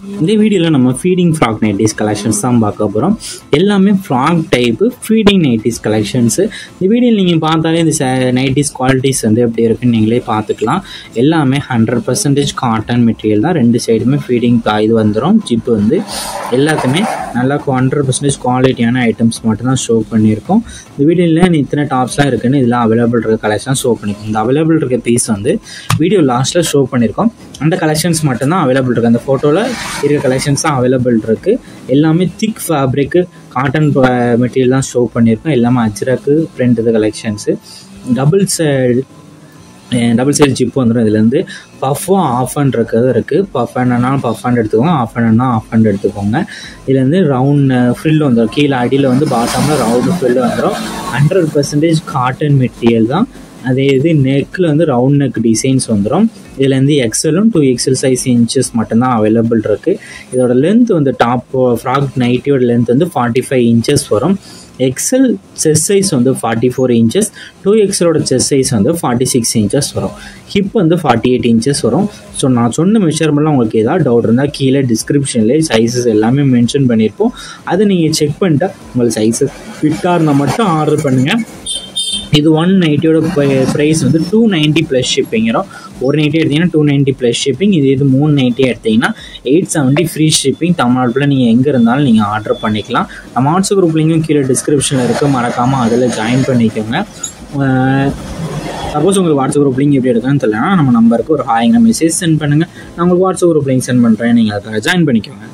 இந்த வீடியோவில் நம்ம ஃபீடிங் ஃப்ராக் நைட்டிஸ் கலெக்ஷன்ஸ் தான் பார்க்க போகிறோம். எல்லாமே frock type feeding nighties collections. இந்த வீடியோவில் நீங்கள் பார்த்தாலே இந்த நைட்டிஸ் குவாலிட்டிஸ் வந்து எப்படி இருக்குன்னு நீங்களே பார்த்துக்கலாம். எல்லாமே 100% காட்டன் மெட்டீரியல் தான். ரெண்டு சைடுமே ஃபீடிங் இது வந்துடும். ஜிப்பு வந்து எல்லாத்துமே நல்லா 100% குவாலிட்டியான ஐட்டம்ஸ் மட்டும்தான் ஷோ பண்ணியிருக்கோம். இந்த வீடியோவில் இத்தனை டாப்ஸ்லாம் இருக்குன்னு இதில் அவைலபிள் இருக்க கலெக்ஷன் ஷோ பண்ணியிருக்கோம். இந்த அவைலபிள் இருக்க பீஸ் வந்து வீடியோ லாஸ்ட்டில் ஷோ பண்ணியிருக்கோம். அந்த கலெக்ஷன்ஸ் மட்டும்தான் அவைலபிள் இருக்குது. அந்த ஃபோட்டோவில் இருக்க கலெக்ஷன்ஸ் தான் அவைலபிள் இருக்குது. எல்லாமே திக் ஃபேப்ரிக்கு காட்டன் மெட்டீரியல் தான் ஷோ பண்ணியிருக்கோம். எல்லாமே அஜ்ரக்கு பிரிண்ட் இது கலெக்ஷன்ஸு. டபுள் சைடு ஜிப் வந்துடும். இதுலேருந்து பஃப்பும் ஆஃப் ஹேண்ட் இருக்கிறது இருக்குது. பஃப் ஹேண்ட்னாலும் பஃப் ஹேண்ட் எடுத்துக்கோங்க, ஆஃப் ஹேண்ட்னா ஆஃப் ஹேண்ட் எடுத்துக்கோங்க. இதுலேருந்து ரவுண்ட் ஃப்ரில் வந்துடும். கீழே அடியில் வந்து பாட்டமில் ரவுண்டு ஃப்ரில் வந்துடும். 100% காட்டன் மெட்டீரியல் தான். அதே இது நெக்கில் வந்து ரவுண்ட் நெக் டிசைன்ஸ் வந்துடும். இதுலேருந்து எக்ஸலும் 2XL சைஸ் இன்ச்சஸ் மட்டும்தான் அவைலபிள் இருக்குது. இதோட லென்த் வந்து டாப் ஃப்ராக் நைட்டியோட லென்த் வந்து 45 இன்ச்சஸ் வரும். எக்ஸல் செஸ்ட் சைஸ் வந்து 44 இன்ச்சஸ், 2XLோட செஸ்ட் சைஸ் வந்து 46 இன்ச்சஸ் வரும். ஹிப் வந்து 48 இன்ச்சஸ் வரும். ஸோ நான் சொன்ன மெஷர்மெண்ட்லாம் உங்களுக்கு ஏதாவது டவுட் இருந்தால் கீழே டிஸ்கிரிப்ஷன்லேயே சைஸஸ் எல்லாமே மென்ஷன் பண்ணியிருப்போம். அதை நீங்கள் செக் பண்ணிட்டு உங்களுக்கு சைஸஸ் ஃபிட்டாக இருந்தால் மட்டும் ஆர்டர் பண்ணுங்கள். இது 1 நைட்டியோட ப்ரைஸ் வந்து 290 ப்ளஸ் ஷிப்பிங் வரும். ஒரு நைட்டி எடுத்திங்கன்னா 290 ப்ளஸ் ஷிப்பிங். இது 3 நைட்டி எடுத்திங்கன்னா 870 ஃப்ரீ ஷிப்பிங். தமிழ்நாட்டில் நீங்கள் எங்கே இருந்தாலும் நீங்கள் ஆர்டர் பண்ணிக்கலாம். நம்ம வாட்ஸ்அப் குரூப் லிங்கும் கீழே டிஸ்கிரிப்ஷனில் இருக்குது, மறக்காமல் அதில் ஜாயின் பண்ணிக்கோங்க. சப்போஸ் உங்களுக்கு வாட்ஸ்அப் குரூப் லிங்க் எப்படி எடுக்கணும்னு தெரியலனா நம்ம நம்பருக்கு ஒரு ஹாய்ங்க மெசேஜ் சென்ட் பண்ணுங்கள். நான் உங்களுக்கு வாட்ஸ்அப் குரூப் லிங்க் சென்ட் பண்ணுறேன், நீங்கள் அதை ஜாயின் பண்ணிக்கோங்க.